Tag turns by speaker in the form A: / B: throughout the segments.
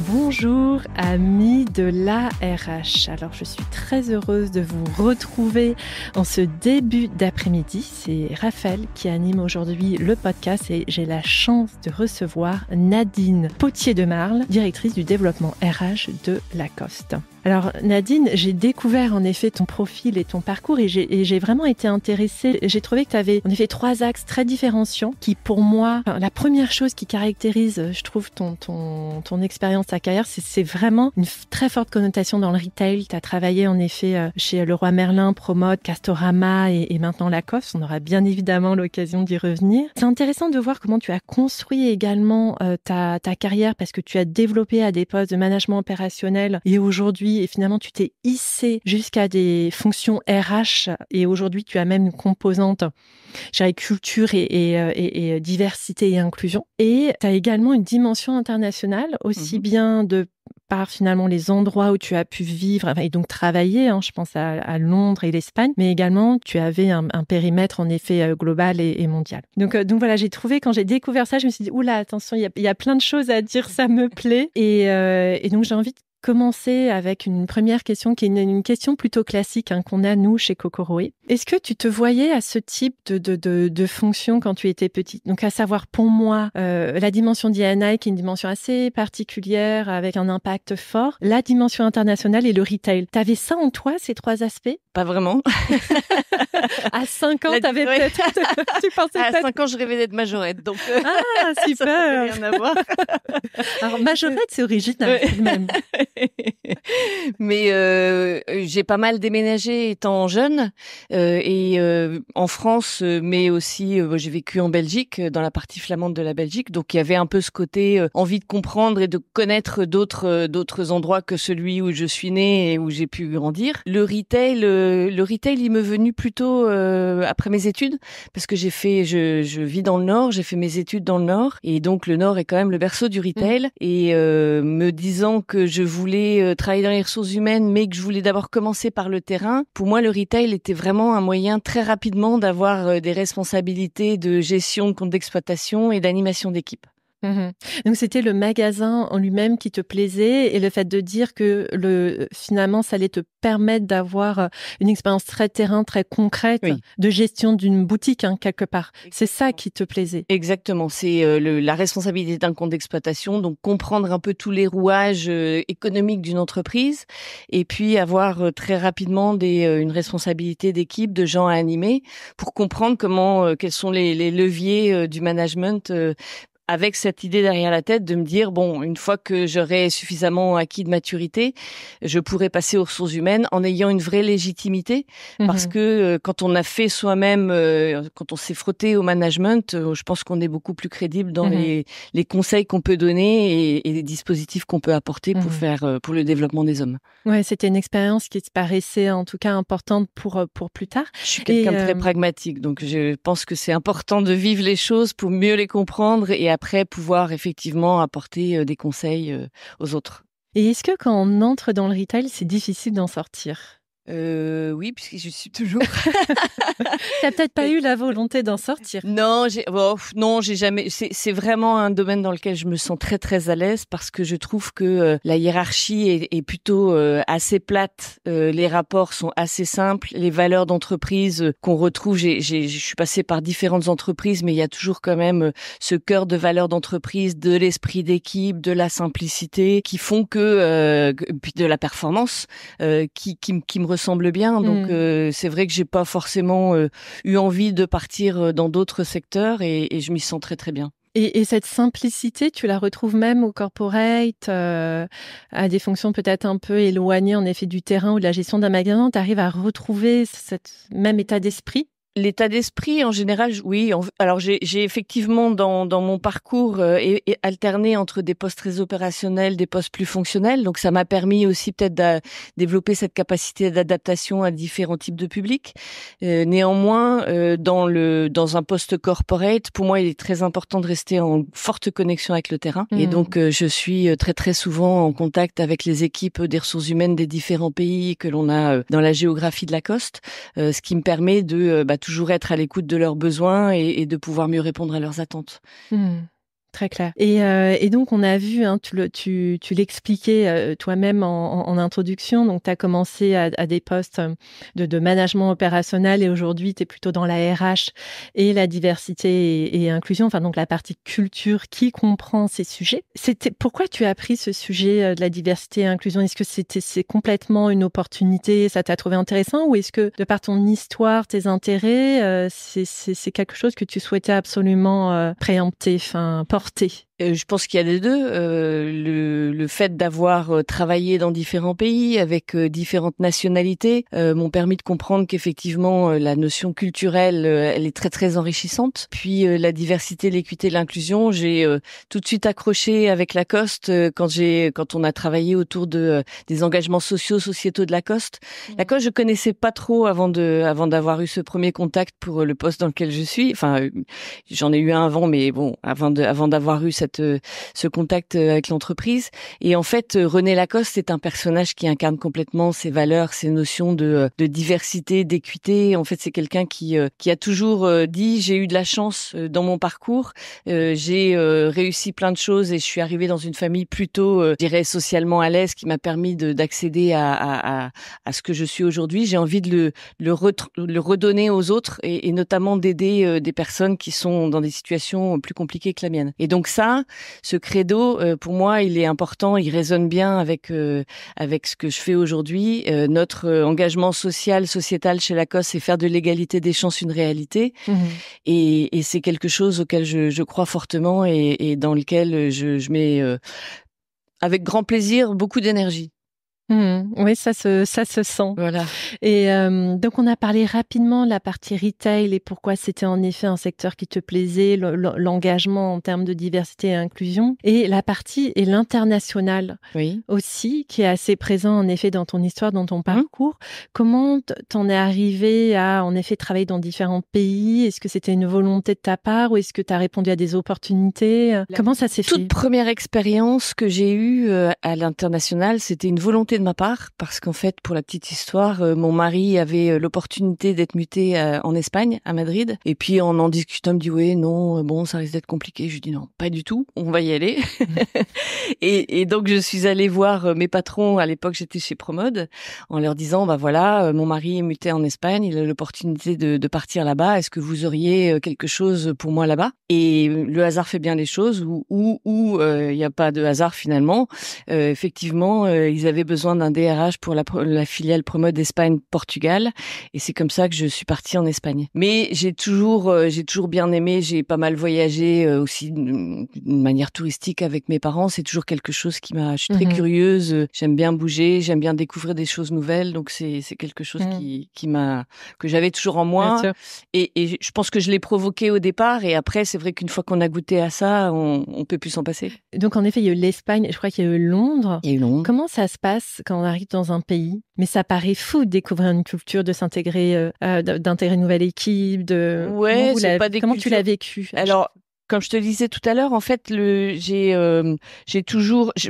A: Bonjour amis de l'ARH. Alors je suis très heureuse de vous retrouver en ce début d'après-midi. C'est Raphaël qui anime aujourd'hui le podcast et j'ai la chance de recevoir Nadine Potier de Marle, directrice du développement RH de Lacoste. Alors Nadine, j'ai découvert en effet ton profil et ton parcours et j'ai vraiment été intéressée. J'ai trouvé que tu avais en effet 3 axes très différenciants qui pour moi, la première chose qui caractérise, je trouve, ton expérience, ta carrière, c'est vraiment une très forte connotation dans le retail. Tu as travaillé en effet chez Leroy Merlin, Promode, Castorama et maintenant Lacoste. On aura bien évidemment l'occasion d'y revenir. C'est intéressant de voir comment tu as construit également ta carrière parce que tu as développé à des postes de management opérationnel et aujourd'hui, et finalement, tu t'es hissé jusqu'à des fonctions RH et aujourd'hui, tu as même une composante, je dirais, culture et diversité et inclusion. Et tu as également une dimension internationale, aussi bien de par finalement les endroits où tu as pu vivre et donc travailler, je pense à Londres et l'Espagne, mais également tu avais un périmètre en effet global et mondial. Donc voilà, j'ai trouvé, quand j'ai découvert ça, je me suis dit, oula, attention, il y a plein de choses à dire, ça me plaît. Et donc j'ai envie de commencer avec une première question qui est une question plutôt classique qu'on a nous chez Kokoroé. Est-ce que tu te voyais à ce type de fonction quand tu étais petite? Donc à savoir pour moi la dimension D&I qui est une dimension assez particulière avec un impact fort, la dimension internationale et le retail. T'avais ça en toi, ces 3 aspects?
B: Pas vraiment.
A: À 5 ans, t'avais peut-être... tu pensais
B: à
A: peut-être...
B: 5 ans, je rêvais d'être majorette. Donc,
A: ah, super.
B: Ça n'a rien à voir.
A: Alors, majorette, c'est original tout de même.
B: Mais j'ai pas mal déménagé étant jeune en France, mais aussi j'ai vécu en Belgique, dans la partie flamande de la Belgique. Donc, il y avait un peu ce côté envie de comprendre et de connaître d'autres endroits que celui où je suis née et où j'ai pu grandir. Le retail, il m'est venu plutôt après mes études, parce que je vis dans le Nord, j'ai fait mes études dans le Nord, et donc le Nord est quand même le berceau du retail. Et me disant que je voulais travailler dans les ressources humaines, mais que je voulais d'abord commencer par le terrain, pour moi le retail était vraiment un moyen très rapidement d'avoir des responsabilités de gestion de compte d'exploitation et d'animation d'équipe.
A: Donc c'était le magasin en lui-même qui te plaisait et le fait de dire que finalement ça allait te permettre d'avoir une expérience très terrain, très concrète de gestion d'une boutique quelque part. Exactement. C'est ça qui te plaisait.
B: Exactement, c'est la responsabilité d'un compte d'exploitation, donc comprendre un peu tous les rouages économiques d'une entreprise et puis avoir très rapidement une responsabilité d'équipe, de gens à animer pour comprendre quels sont les leviers du management avec cette idée derrière la tête de me dire, bon, une fois que j'aurai suffisamment acquis de maturité, je pourrai passer aux ressources humaines en ayant une vraie légitimité. Parce que quand on a fait soi-même, quand on s'est frotté au management, je pense qu'on est beaucoup plus crédible dans les conseils qu'on peut donner et les dispositifs qu'on peut apporter pour le développement des hommes.
A: Ouais, c'était une expérience qui te paraissait en tout cas importante pour plus tard.
B: Je suis quelqu'un de très pragmatique, donc je pense que c'est important de vivre les choses pour mieux les comprendre et après pouvoir effectivement apporter des conseils aux autres.
A: Et est-ce que quand on entre dans le retail, c'est difficile d'en sortir ?
B: Oui, puisque je suis toujours.
A: T'as peut-être pas eu la volonté d'en sortir.
B: Non, j'ai jamais. C'est vraiment un domaine dans lequel je me sens très très à l'aise parce que je trouve que la hiérarchie est plutôt assez plate. Les rapports sont assez simples. Les valeurs d'entreprise qu'on retrouve, je suis passée par différentes entreprises, mais il y a toujours quand même ce cœur de valeurs d'entreprise, de l'esprit d'équipe, de la simplicité, qui font que puis de la performance, qui me ressemble bien. Donc c'est vrai que j'ai pas forcément eu envie de partir dans d'autres secteurs et je m'y sens très très bien.
A: Et cette simplicité, tu la retrouves même au corporate, à des fonctions peut-être un peu éloignées en effet du terrain ou de la gestion d'un magasin. Tu arrives à retrouver cet même état d'esprit?
B: L'état d'esprit, en général, oui. Alors, j'ai effectivement dans mon parcours et alterné entre des postes très opérationnels, des postes plus fonctionnels. Donc, ça m'a permis aussi peut-être de développer cette capacité d'adaptation à différents types de publics. Néanmoins, dans un poste corporate, pour moi, il est très important de rester en forte connexion avec le terrain. Et donc, je suis très très souvent en contact avec les équipes des ressources humaines des différents pays que l'on a dans la géographie de Lacoste, ce qui me permet de toujours être à l'écoute de leurs besoins et de pouvoir mieux répondre à leurs attentes.
A: très clair. Et donc, on a vu, hein, tu l'expliquais toi-même en introduction, donc tu as commencé à des postes de management opérationnel et aujourd'hui, tu es plutôt dans la RH et la diversité et inclusion, enfin donc la partie culture qui comprend ces sujets. Pourquoi tu as pris ce sujet de la diversité et inclusion? Est-ce que c'est complètement une opportunité, ça t'a trouvé intéressant, ou est-ce que de par ton histoire, tes intérêts, c'est quelque chose que tu souhaitais absolument préempter, enfin porter?
B: Je pense qu'il y a les deux. Le fait d'avoir travaillé dans différents pays avec différentes nationalités m'ont permis de comprendre qu'effectivement la notion culturelle elle est très très enrichissante. Puis la diversité, l'équité, l'inclusion, j'ai tout de suite accroché avec Lacoste quand on a travaillé autour des engagements sociétaux de Lacoste. Lacoste, je connaissais pas trop avant d'avoir eu ce premier contact pour le poste dans lequel je suis. Enfin, j'en ai eu un avant, mais bon, avant d'avoir eu ce contact avec l'entreprise. Et en fait, René Lacoste est un personnage qui incarne complètement ces valeurs, ces notions de diversité, d'équité. En fait, c'est quelqu'un qui a toujours dit: j'ai eu de la chance dans mon parcours, j'ai réussi plein de choses et je suis arrivée dans une famille plutôt, je dirais, socialement à l'aise, qui m'a permis d'accéder à ce que je suis aujourd'hui. J'ai envie de le redonner aux autres et notamment d'aider des personnes qui sont dans des situations plus compliquées que la mienne. Et donc ça, ce credo, pour moi, il est important, il résonne bien avec ce que je fais aujourd'hui. Notre engagement sociétal chez Lacoste, c'est faire de l'égalité des chances une réalité. Mmh. Et c'est quelque chose auquel je crois fortement et dans lequel je mets avec grand plaisir beaucoup d'énergie.
A: Oui, ça se sent.
B: Voilà.
A: Et donc, on a parlé rapidement de la partie retail et pourquoi c'était en effet un secteur qui te plaisait, l'engagement en termes de diversité et inclusion. Et la partie et l'international aussi, qui est assez présent en effet dans ton histoire, dans ton parcours. Comment t'en es arrivé à en effet travailler dans différents pays? Est-ce que c'était une volonté de ta part ou est-ce que tu as répondu à des opportunités? Comment ça s'est fait?
B: Toute première expérience que j'ai eue à l'international, c'était une volonté de ma part, parce qu'en fait, pour la petite histoire, mon mari avait l'opportunité d'être muté en Espagne, à Madrid, et puis en discutant, il me dit: ouais, non, bon, ça risque d'être compliqué. Je lui dis: non, pas du tout, on va y aller. et donc je suis allée voir mes patrons. À l'époque, j'étais chez Promode, en leur disant: bah voilà, mon mari est muté en Espagne, il a l'opportunité de partir là-bas. Est-ce que vous auriez quelque chose pour moi là-bas? Et le hasard fait bien les choses, ou il y a pas de hasard finalement. Effectivement, ils avaient besoin d'un DRH pour la filiale Promode Espagne-Portugal, et c'est comme ça que je suis partie en Espagne. Mais j'ai toujours bien aimé, j'ai pas mal voyagé aussi d'une manière touristique avec mes parents. C'est toujours quelque chose je suis très curieuse, j'aime bien bouger, j'aime bien découvrir des choses nouvelles, donc c'est quelque chose que j'avais toujours en moi, et je pense que je l'ai provoqué au départ, et après c'est vrai qu'une fois qu'on a goûté à ça, on peut plus s'en passer.
A: Donc en effet, il y a eu l'Espagne, je crois qu'il y a eu Londres.
B: Il y a eu Londres.
A: Comment ça se passe quand on arrive dans un pays? Mais ça paraît fou de découvrir une culture, de s'intégrer, d'intégrer une nouvelle équipe.
B: Ouais,
A: comment tu l'as vécu?
B: Alors, comme je te le disais tout à l'heure, en fait, je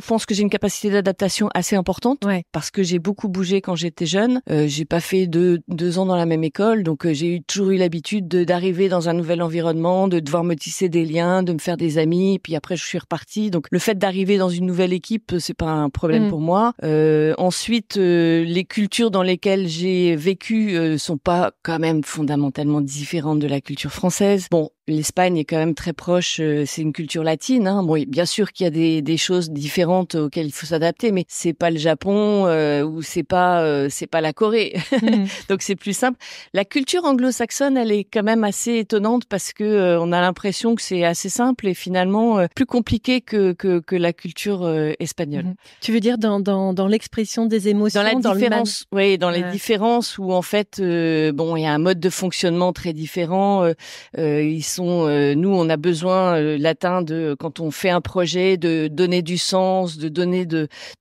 B: pense que j'ai une capacité d'adaptation assez importante, parce que j'ai beaucoup bougé quand j'étais jeune. J'ai pas fait deux ans dans la même école, donc j'ai toujours eu l'habitude d'arriver dans un nouvel environnement, de devoir me tisser des liens, de me faire des amis, et puis après je suis repartie. Donc le fait d'arriver dans une nouvelle équipe, c'est pas un problème pour moi. Ensuite, les cultures dans lesquelles j'ai vécu sont pas quand même fondamentalement différentes de la culture française. Bon, l'Espagne est quand même très proche, c'est une culture latine, hein. Bon, bien sûr qu'il y a des choses différentes auxquelles il faut s'adapter, mais c'est pas le Japon ou c'est pas la Corée. Donc c'est plus simple. La culture anglo-saxonne, elle est quand même assez étonnante, parce que on a l'impression que c'est assez simple et finalement plus compliqué que la culture espagnole.
A: Tu veux dire dans l'expression des émotions,
B: dans la différence, les différences où en fait bon, il y a un mode de fonctionnement très différent. Nous, on a besoin latin quand on fait un projet, de donner du sens, de donner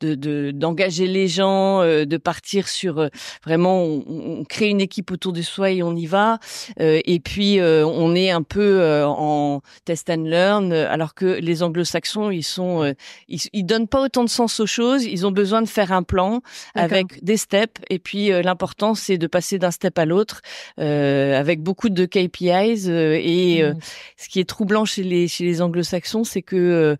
B: d'engager les gens, de partir sur vraiment, on crée une équipe autour de soi et on y va. Et puis on est un peu en test and learn, alors que les Anglo-Saxons, ils donnent pas autant de sens aux choses. Ils ont besoin de faire un plan avec des steps, et puis l'important c'est de passer d'un step à l'autre avec beaucoup de KPIs et ce qui est troublant chez les anglo-saxons, c'est que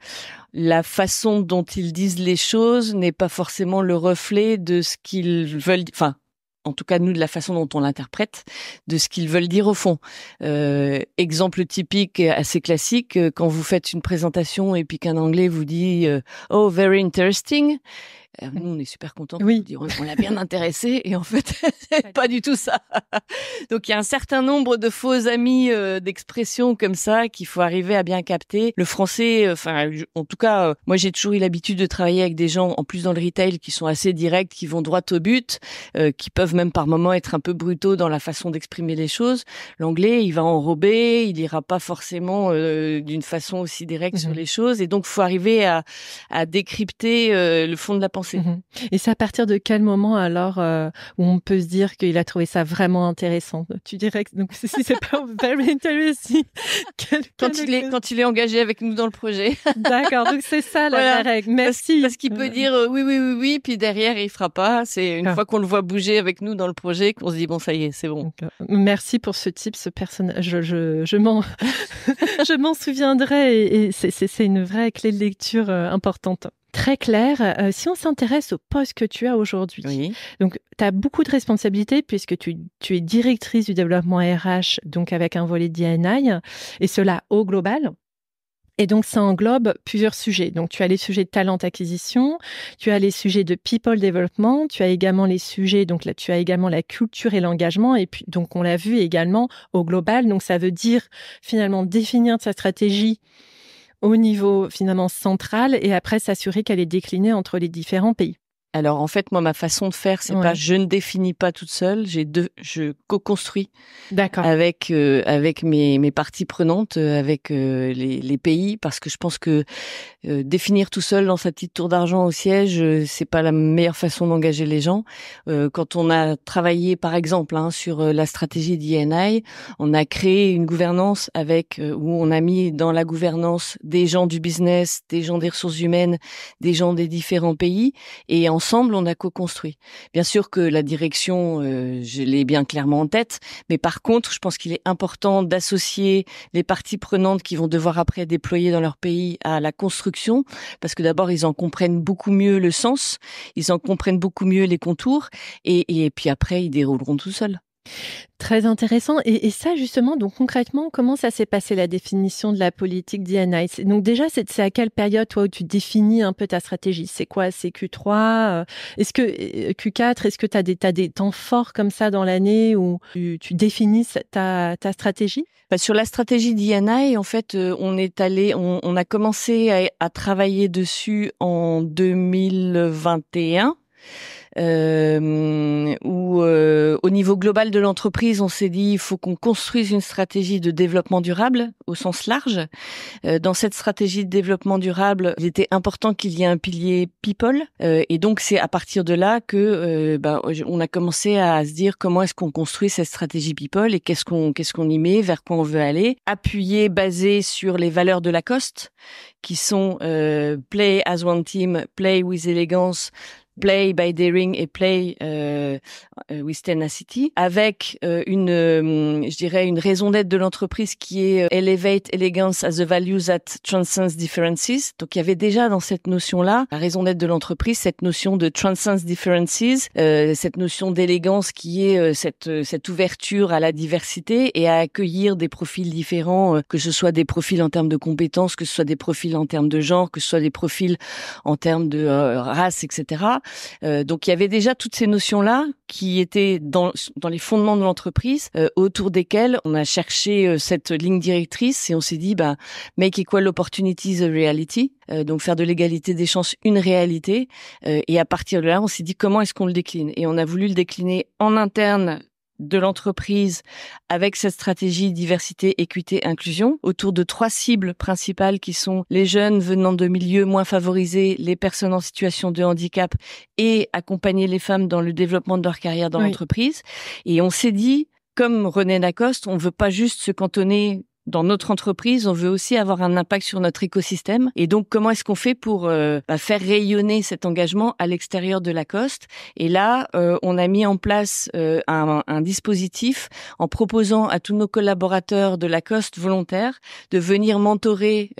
B: la façon dont ils disent les choses n'est pas forcément le reflet de ce qu'ils veulent, enfin, en tout cas nous, de la façon dont on l'interprète, de ce qu'ils veulent dire au fond. Exemple typique assez classique, quand vous faites une présentation et puis qu'un Anglais vous dit oh, very interesting. Nous, on est super contents de dire on l'a bien intéressé, et en fait, c'est pas du tout ça. Donc, il y a un certain nombre de faux amis d'expression comme ça qu'il faut arriver à bien capter. Le français, en tout cas, moi, j'ai toujours eu l'habitude de travailler avec des gens, en plus dans le retail, qui sont assez directs, qui vont droit au but, qui peuvent même par moments être un peu brutaux dans la façon d'exprimer les choses. L'anglais, il va enrober, il ira pas forcément d'une façon aussi directe sur les choses, et donc, faut arriver à décrypter le fond de la pensée.
A: Et c'est à partir de quel moment alors où on peut se dire qu'il a trouvé ça vraiment intéressant? Tu dirais que donc si c'est pas very interesting,
B: quand il est engagé avec nous dans le projet.
A: D'accord, donc c'est ça la règle. Merci.
B: Parce qu'il peut dire oui, puis derrière il fera pas. C'est une fois qu'on le voit bouger avec nous dans le projet qu'on se dit bon, ça y est, c'est bon.
A: Donc, merci pour ce type, ce personnage. Je m'en je m'en souviendrai, et c'est une vraie clé de lecture importante. Très clair. Si on s'intéresse au poste que tu as aujourd'hui, donc tu as beaucoup de responsabilités puisque tu es directrice du développement RH, donc avec un volet D&I, et cela au global. Et donc, ça englobe plusieurs sujets. Donc, tu as les sujets de talent acquisition, tu as les sujets de people development, tu as également les sujets, donc là, tu as également la culture et l'engagement. Et puis, donc, on l'a vu également au global. Donc, ça veut dire finalement définir sa stratégie au niveau finalement central, et après s'assurer qu'elle est déclinée entre les différents pays.
B: Alors en fait, moi, ma façon de faire, c'est pas je ne définis pas toute seule, je co-construis avec mes parties prenantes, avec les pays, parce que je pense que définir tout seul dans sa petite tour d'argent au siège, c'est pas la meilleure façon d'engager les gens. Quand on a travaillé par exemple sur la stratégie d'E&I, on a créé une gouvernance où on a mis dans la gouvernance des gens du business, des gens des ressources humaines, des gens des différents pays, et ensemble, on a co-construit. Bien sûr que la direction, je l'ai bien clairement en tête, mais par contre, je pense qu'il est important d'associer les parties prenantes qui vont devoir après déployer dans leur pays à la construction, parce que d'abord, ils en comprennent beaucoup mieux le sens, ils en comprennent beaucoup mieux les contours, et puis après, ils dérouleront tout seuls.
A: Très intéressant. Et ça, justement, donc concrètement, comment ça s'est passé, la définition de la politique D&I? Donc déjà, c'est à quelle période, toi, où tu définis un peu ta stratégie? C'est quoi? C'est Q3? Est-ce que Q4? Est-ce que tu as des temps forts comme ça dans l'année où tu définis ta stratégie?
B: Sur la stratégie d'E&I, en fait, on a commencé à travailler dessus en 2021. Où au niveau global de l'entreprise, on s'est dit il faut qu'on construise une stratégie de développement durable au sens large. Dans cette stratégie de développement durable, il était important qu'il y ait un pilier people, et donc c'est à partir de là que on a commencé à se dire comment est-ce qu'on construit cette stratégie people et qu'est-ce qu'on y met, vers quoi on veut aller, appuyé, basé sur les valeurs de Lacoste qui sont play as one team, play with elegance, play by daring et play with tenacity, avec une raison d'être de l'entreprise qui est elevate elegance as a value that transcends differences. Donc il y avait déjà dans cette notion-là, la raison d'être de l'entreprise, cette notion de transcends differences, cette notion d'élégance qui est cette ouverture à la diversité et à accueillir des profils différents, que ce soit des profils en termes de compétences, que ce soit des profils en termes de genre, que ce soit des profils en termes de race, etc. Donc il y avait déjà toutes ces notions-là qui étaient dans les fondements de l'entreprise, autour desquels on a cherché cette ligne directrice, et on s'est dit make equal opportunities a reality, donc faire de l'égalité des chances une réalité, et à partir de là on s'est dit comment est-ce qu'on le décline, et on a voulu le décliner en interne de l'entreprise avec cette stratégie diversité, équité, inclusion autour de 3 cibles principales qui sont les jeunes venant de milieux moins favorisés, les personnes en situation de handicap, et accompagner les femmes dans le développement de leur carrière dans l'entreprise. Et on s'est dit, comme René Lacoste, on veut pas juste se cantonner dans notre entreprise, on veut aussi avoir un impact sur notre écosystème. Et donc, comment est-ce qu'on fait pour faire rayonner cet engagement à l'extérieur de Lacoste? Et là, on a mis en place un dispositif en proposant à tous nos collaborateurs de Lacoste volontaires de venir mentorer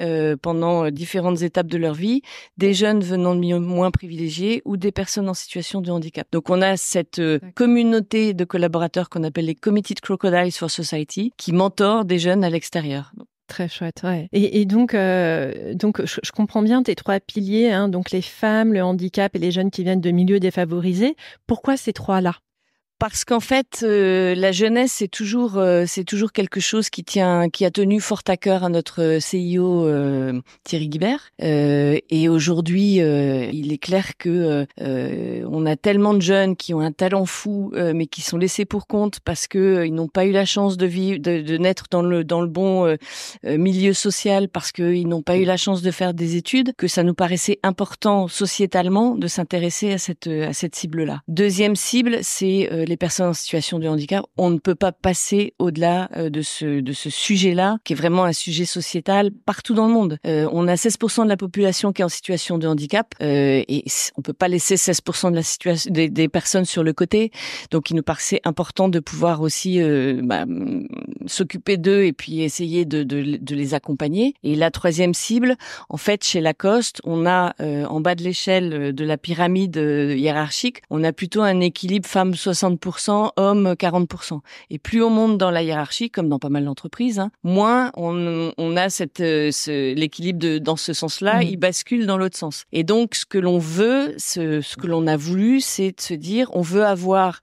B: pendant différentes étapes de leur vie des jeunes venant de milieux moins privilégiés ou des personnes en situation de handicap. Donc, on a cette communauté de collaborateurs qu'on appelle les Committed Crocodiles for Society qui mentorent des jeunes à l'extérieur.
A: Très chouette, ouais. Et donc je comprends bien tes 3 piliers, hein, donc les femmes, le handicap et les jeunes qui viennent de milieux défavorisés. Pourquoi ces 3-là?
B: Parce qu'en fait, la jeunesse, c'est toujours quelque chose qui a tenu fort à cœur à notre CIO Thierry Guibert. Et aujourd'hui, il est clair que on a tellement de jeunes qui ont un talent fou, mais qui sont laissés pour compte parce que ils n'ont pas eu la chance de vivre, de naître dans le bon milieu social, parce qu'ils n'ont pas eu la chance de faire des études, que ça nous paraissait important sociétalement de s'intéresser à cette cible-là. Deuxième cible, c'est les personnes en situation de handicap. On ne peut pas passer au-delà de ce sujet-là, qui est vraiment un sujet sociétal partout dans le monde. On a 16% de la population qui est en situation de handicap, et on peut pas laisser 16% de la situation des personnes sur le côté. Donc, il nous paraissait important de pouvoir aussi s'occuper d'eux et puis essayer de les accompagner. Et la troisième cible, en fait, chez Lacoste, on a en bas de l'échelle de la pyramide hiérarchique, on a plutôt un équilibre femmes 60%, hommes 40%. Et plus on monte dans la hiérarchie, comme dans pas mal d'entreprises, moins on a l'équilibre dans ce sens-là, il bascule dans l'autre sens. Et donc, ce que l'on veut, ce que l'on a voulu, c'est de se dire, on veut avoir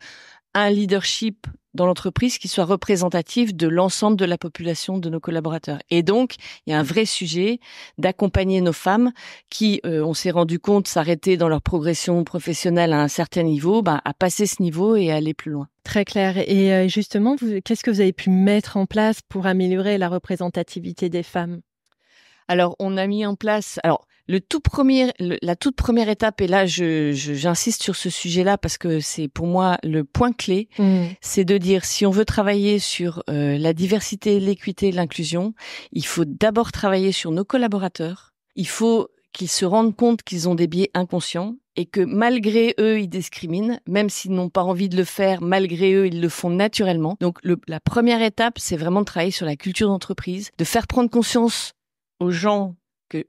B: un leadership dans l'entreprise qui soit représentatif de l'ensemble de la population de nos collaborateurs. Et donc, il y a un vrai sujet d'accompagner nos femmes qui, on s'est rendu compte, s'arrêtaient dans leur progression professionnelle à un certain niveau, à passer ce niveau et aller plus loin.
A: Très clair. Et justement, qu'est-ce que vous avez pu mettre en place pour améliorer la représentativité des femmes?
B: Alors, on a mis en place... la toute première étape, et là j'insiste sur ce sujet-là parce que c'est pour moi le point clé, c'est de dire, si on veut travailler sur la diversité, l'équité, l'inclusion, il faut d'abord travailler sur nos collaborateurs. Il faut qu'ils se rendent compte qu'ils ont des biais inconscients et que malgré eux, ils discriminent, même s'ils n'ont pas envie de le faire, malgré eux, ils le font naturellement. Donc la première étape, c'est vraiment de travailler sur la culture d'entreprise, de faire prendre conscience aux gens que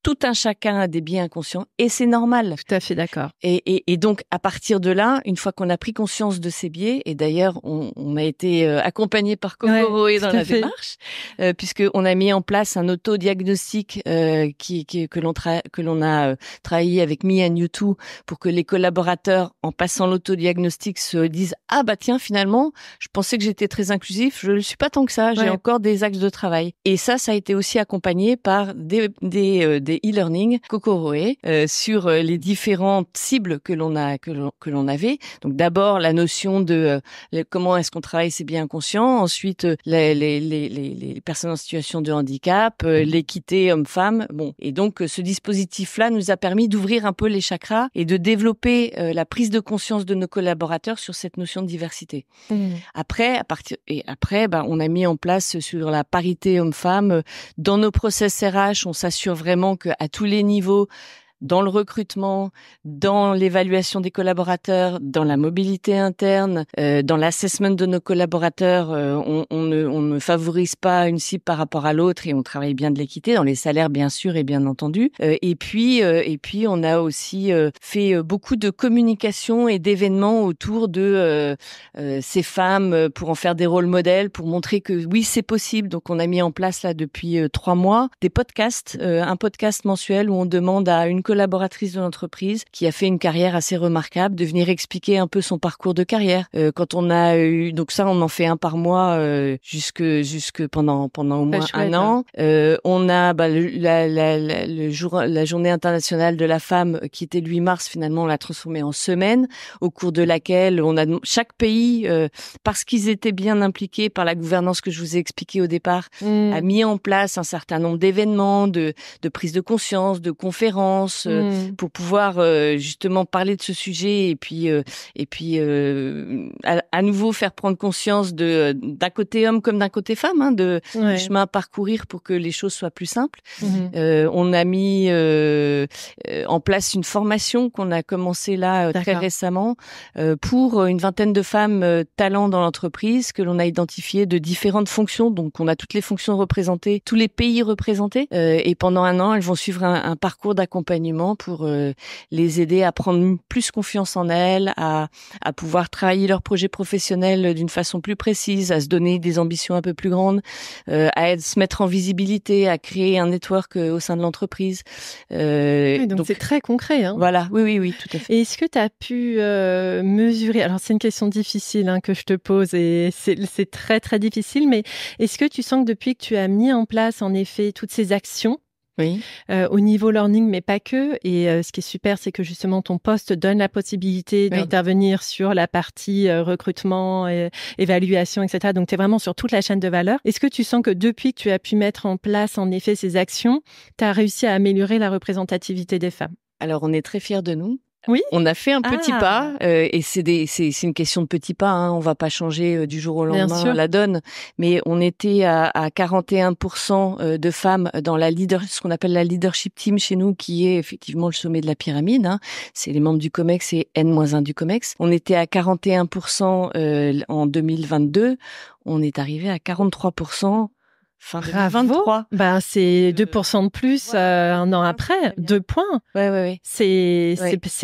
B: tout un chacun a des biais inconscients et c'est normal.
A: Tout à fait d'accord.
B: Et donc, à partir de là, une fois qu'on a pris conscience de ces biais, et d'ailleurs, on a été accompagné par Kokoroé dans la démarche, puisque on a mis en place un autodiagnostic que l'on a travaillé avec Me and You Too pour que les collaborateurs, en passant l'autodiagnostic, se disent tiens, finalement, je pensais que j'étais très inclusif, je le suis pas tant que ça, j'ai encore des axes de travail. Et ça a été aussi accompagné par des e-learning Kokoroé sur les différentes cibles que l'on avait. Donc d'abord la notion de comment est-ce qu'on travaille ses biais inconscients, ensuite les personnes en situation de handicap, l'équité homme-femme. Et donc ce dispositif-là nous a permis d'ouvrir un peu les chakras et de développer la prise de conscience de nos collaborateurs sur cette notion de diversité. Après, on a mis en place sur la parité homme-femme dans nos process RH, on s'assure vraiment qu'à tous les niveaux, dans le recrutement, dans l'évaluation des collaborateurs, dans la mobilité interne, dans l'assessment de nos collaborateurs, on ne favorise pas une cible par rapport à l'autre et on travaille bien de l'équité dans les salaires bien sûr et bien entendu. Et puis on a aussi fait beaucoup de communication et d'événements autour de ces femmes pour en faire des rôles modèles, pour montrer que oui c'est possible. Donc on a mis en place là depuis 3 mois des podcasts, un podcast mensuel où on demande à une collaboratrice de l'entreprise qui a fait une carrière assez remarquable de venir expliquer un peu son parcours de carrière. Quand on a eu, donc ça, on en fait un par mois jusque pendant au moins un an. On a la journée internationale de la femme qui était le 8 mars. Finalement, on l'a transformée en semaine au cours de laquelle on a chaque pays, parce qu'ils étaient bien impliqués par la gouvernance que je vous ai expliqué au départ, a mis en place un certain nombre d'événements, de prise de conscience, de conférences, ressources pour pouvoir justement parler de ce sujet et puis à nouveau faire prendre conscience d'un côté homme comme d'un côté femme, du chemin à parcourir pour que les choses soient plus simples. On a mis en place une formation qu'on a commencé là très récemment pour une vingtaine de femmes talents dans l'entreprise que l'on a identifié de différentes fonctions. Donc on a toutes les fonctions représentées, tous les pays représentés et pendant un an elles vont suivre un parcours d'accompagnement pour les aider à prendre plus confiance en elles, à pouvoir travailler leur projet professionnel d'une façon plus précise, à se donner des ambitions un peu plus grandes, à se mettre en visibilité, à créer un network au sein de l'entreprise.
A: Donc c'est très concret.
B: Voilà, oui, tout à fait.
A: Et est-ce que tu as pu mesurer, alors c'est une question difficile que je te pose et c'est très très difficile, mais est-ce que tu sens que depuis que tu as mis en place en effet toutes ces actions, au niveau learning, mais pas que. Et ce qui est super, c'est que justement, ton poste donne la possibilité d'intervenir sur la partie recrutement, évaluation, etc. Donc, tu es vraiment sur toute la chaîne de valeur. Est-ce que tu sens que depuis que tu as pu mettre en place, en effet, ces actions, tu as réussi à améliorer la représentativité des femmes?
B: Alors, on est très fiers de nous.
A: Oui.
B: On a fait un petit pas et c'est une question de petits pas. On va pas changer du jour au lendemain la donne, mais on était à 41% de femmes dans ce qu'on appelle la leadership team chez nous, qui est effectivement le sommet de la pyramide. C'est les membres du COMEX et N-1 du COMEX. On était à 41% en 2022. On est arrivé à 43%. Fin 2023.
A: C'est 2% de plus un an après. 2 points.
B: Ouais.
A: C'est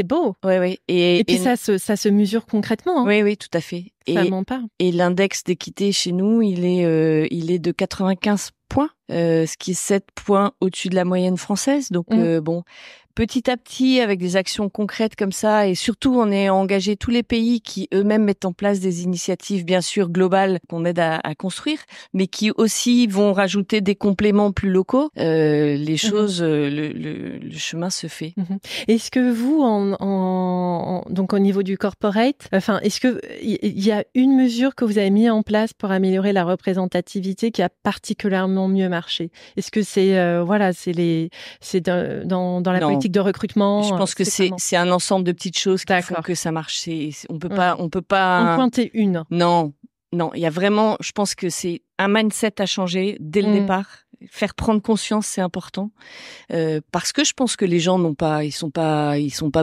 A: beau.
B: Ouais.
A: Et puis ça se mesure concrètement.
B: Oui, tout à fait.
A: Ça ment pas.
B: Et l'index d'équité chez nous, il est de 95 points, ce qui est 7 points au-dessus de la moyenne française. Donc petit à petit, avec des actions concrètes comme ça, et surtout, on est engagé tous les pays qui eux-mêmes mettent en place des initiatives, bien sûr, globales qu'on aide à construire, mais qui aussi vont rajouter des compléments plus locaux. Les choses, le chemin se fait.
A: Est-ce que vous, donc au niveau du corporate, est-ce que il y a une mesure que vous avez mis en place pour améliorer la représentativité qui a particulièrement mieux marché? Est-ce que c'est dans la politique de recrutement?
B: Je pense que c'est un ensemble de petites choses qui font que ça marche. On peut pas
A: en pointer une.
B: Non, il y a vraiment, je pense que c'est un mindset à changer dès le départ. Faire prendre conscience, c'est important, parce que je pense que les gens ils sont pas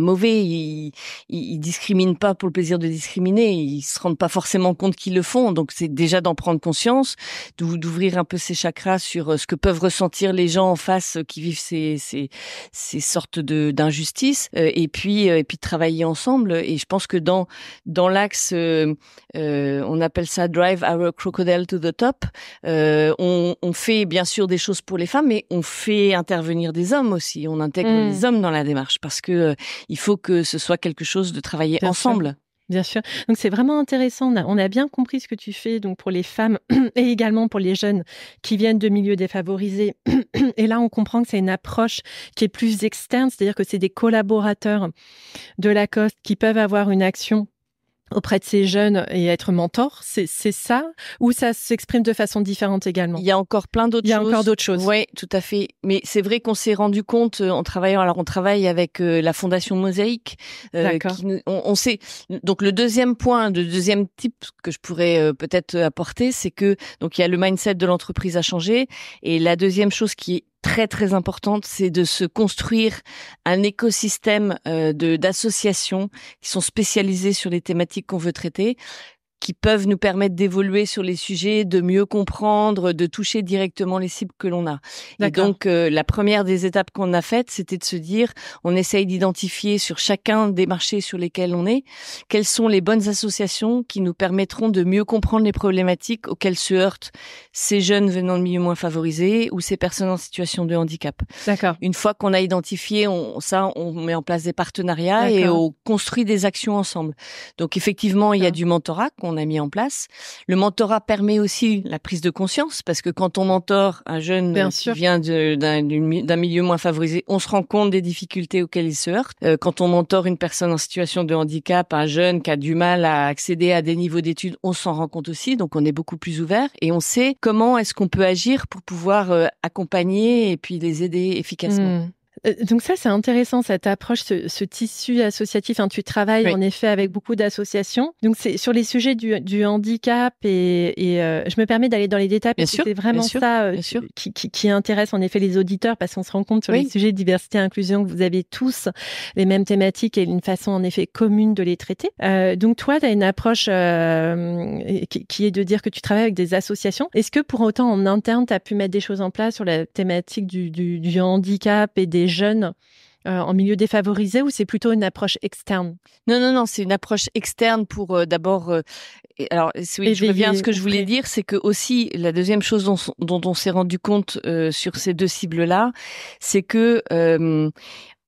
B: mauvais, ils discriminent pas pour le plaisir de discriminer, ils se rendent pas forcément compte qu'ils le font, donc c'est déjà d'en prendre conscience, d'ouvrir un peu ses chakras sur ce que peuvent ressentir les gens en face qui vivent ces sortes d'injustices, et puis travailler ensemble. Et je pense que dans l'axe, on appelle ça drive our crocodile to the top, on fait bien sûr des choses pour les femmes, mais on fait intervenir des hommes aussi. On intègre les hommes dans la démarche parce que il faut que ce soit quelque chose de travailler ensemble.
A: Bien sûr. Donc, c'est vraiment intéressant. On a bien compris ce que tu fais donc pour les femmes et également pour les jeunes qui viennent de milieux défavorisés. Et là, on comprend que c'est une approche qui est plus externe, c'est-à-dire que c'est des collaborateurs de Lacoste qui peuvent avoir une action auprès de ces jeunes et être mentor, c'est ça? Ou ça s'exprime de façon différente également?
B: Il y a encore plein d'autres choses.
A: Il y a encore d'autres choses.
B: Oui, tout à fait. Mais c'est vrai qu'on s'est rendu compte en travaillant. Alors, on travaille avec la Fondation Mosaïque.
A: D'accord.
B: On sait. Donc, le deuxième type que je pourrais peut-être apporter, c'est que donc il y a le mindset de l'entreprise à changer. Et la deuxième chose qui est très très importante, c'est de se construire un écosystème d'associations qui sont spécialisées sur les thématiques qu'on veut traiter, qui peuvent nous permettre d'évoluer sur les sujets, de mieux comprendre, de toucher directement les cibles que l'on a. Et donc, la première des étapes qu'on a faites, c'était de se dire, on essaye d'identifier sur chacun des marchés sur lesquels on est, quelles sont les bonnes associations qui nous permettront de mieux comprendre les problématiques auxquelles se heurtent ces jeunes venant de milieux moins favorisés ou ces personnes en situation de handicap.
A: D'accord.
B: Une fois qu'on a identifié on met en place des partenariats et on construit des actions ensemble. Donc, effectivement, il y a du mentorat qu'on a mis en place. Le mentorat permet aussi la prise de conscience parce que quand on mentore un jeune qui vient d'un milieu moins favorisé, on se rend compte des difficultés auxquelles il se heurte. Quand on mentore une personne en situation de handicap, un jeune qui a du mal à accéder à des niveaux d'études, on s'en rend compte aussi. Donc, on est beaucoup plus ouvert et on sait comment est-ce qu'on peut agir pour pouvoir accompagner et puis les aider efficacement.
A: Donc ça, c'est intéressant, cette approche, ce tissu associatif. Tu travailles en effet avec beaucoup d'associations. Donc c'est sur les sujets du handicap et je me permets d'aller dans les détails parce que c'est vraiment ça qui intéresse en effet les auditeurs, parce qu'on se rend compte sur les sujets de diversité et inclusion que vous avez tous les mêmes thématiques et une façon en effet commune de les traiter. Donc toi, tu as une approche qui est de dire que tu travailles avec des associations. Est-ce que pour autant en interne, tu as pu mettre des choses en place sur la thématique du handicap et des jeunes en milieu défavorisé, ou c'est plutôt une approche externe?
B: Non, c'est une approche externe pour d'abord. Alors, je reviens à ce que je voulais dire, c'est que aussi la deuxième chose dont on s'est rendu compte sur ces deux cibles-là, c'est que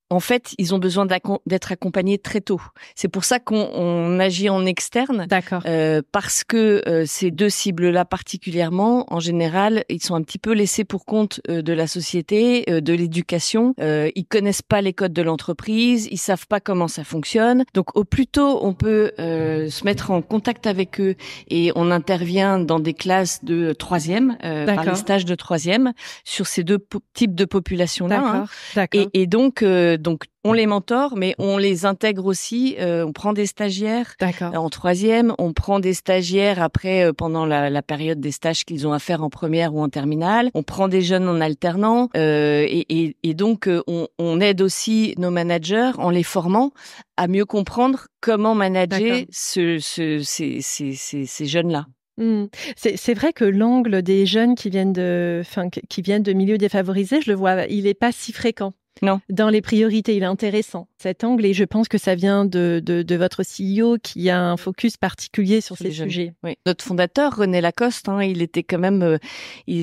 B: en fait, ils ont besoin d'être accompagnés très tôt. C'est pour ça qu'on agit en externe.
A: D'accord.
B: Parce que ces deux cibles-là particulièrement, en général, ils sont un petit peu laissés pour compte de la société, de l'éducation. Ils connaissent pas les codes de l'entreprise, ils savent pas comment ça fonctionne. Donc, au plus tôt on peut se mettre en contact avec eux, et on intervient dans des classes de troisième, par les stages de troisième, sur ces deux types de populations-là.
A: D'accord.
B: Et donc on les mentore, mais on les intègre aussi. On prend des stagiaires en troisième, on prend des stagiaires après pendant la période des stages qu'ils ont à faire en première ou en terminale. On prend des jeunes en alternant et donc on aide aussi nos managers en les formant à mieux comprendre comment manager ces jeunes-là.
A: C'est vrai que l'angle des jeunes qui viennent de milieux défavorisés, je le vois, il est pas si fréquent.
B: Non.
A: Dans les priorités, il est intéressant, cet angle, et je pense que ça vient de votre CEO qui a un focus particulier sur ces sujets.
B: Oui. Notre fondateur, René Lacoste, il était quand même,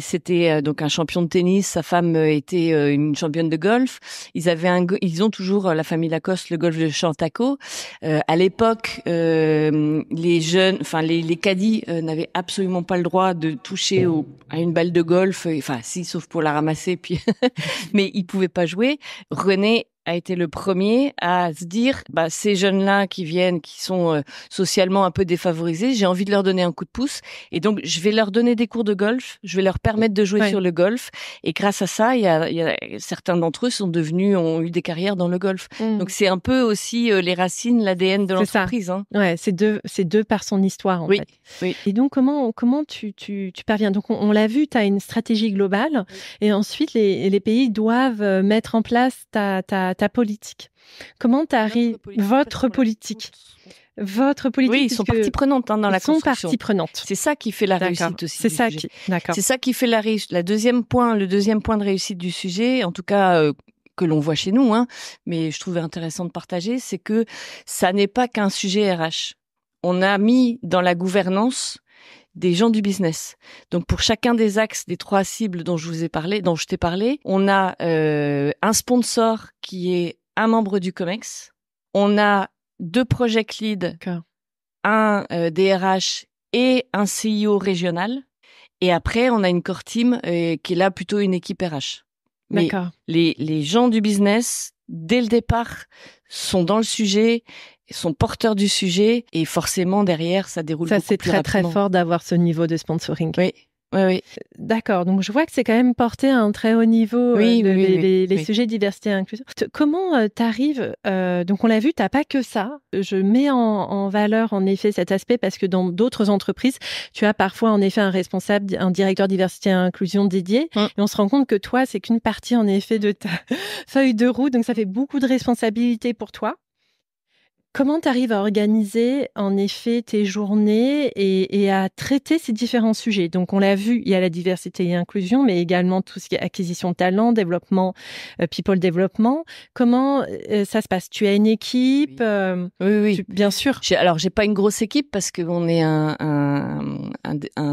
B: c'était donc un champion de tennis, sa femme était une championne de golf. Ils ont toujours, la famille Lacoste, le golf de Chantaco. À l'époque, les jeunes, les caddies n'avaient absolument pas le droit de toucher à une balle de golf, si, sauf pour la ramasser, puis mais ils pouvaient pas jouer. René a été le premier à se dire, ces jeunes-là qui viennent, qui sont socialement un peu défavorisés, j'ai envie de leur donner un coup de pouce, et donc je vais leur donner des cours de golf, je vais leur permettre de jouer sur le golf, et grâce à ça, il y a certains d'entre eux ont eu des carrières dans le golf. Donc c'est un peu aussi les racines, l'ADN de l'entreprise.
A: Ouais, c'est deux par son histoire en fait. Oui. Et donc comment tu parviens? Donc on l'a vu, tu as une stratégie globale, et ensuite les pays doivent mettre en place ta politique. Comment t'arrives votre politique?
B: Oui, ils sont partie prenante dans la construction.
A: Ils sont partie prenante.
B: C'est ça qui fait la réussite aussi.
A: C'est ça qui
B: fait la réussite. Le deuxième point de réussite du sujet, en tout cas que l'on voit chez nous, mais je trouvais intéressant de partager, c'est que ça n'est pas qu'un sujet RH. On a mis dans la gouvernance des gens du business. Donc pour chacun des axes des trois cibles dont je t'ai parlé, on a un sponsor qui est un membre du COMEX, on a 2 project leads, un DRH et un CIO régional, et après on a une core team qui est là plutôt une équipe RH. Mais les gens du business, dès le départ, sont dans le sujet, sont porteurs du sujet, et forcément derrière ça déroule beaucoup plus rapidement.
A: Ça, c'est très très fort d'avoir ce niveau de sponsoring.
B: Oui.
A: D'accord, donc je vois que c'est quand même porté à un très haut niveau, les sujets diversité et inclusion. Comment t'arrives, donc on l'a vu, t'as pas que ça. Je mets en valeur en effet cet aspect parce que dans d'autres entreprises, tu as parfois en effet un responsable, un directeur diversité et inclusion dédié, et on se rend compte que toi, c'est qu'une partie en effet de ta feuille de route, donc ça fait beaucoup de responsabilités pour toi. Comment tu arrives à organiser, en effet, tes journées et à traiter ces différents sujets? Donc, on l'a vu, il y a la diversité et inclusion, mais également tout ce qui est acquisition de talent, développement, people développement. Comment ça se passe? Tu as une équipe?
B: Oui.
A: Bien sûr.
B: J'ai pas une grosse équipe parce qu'on est un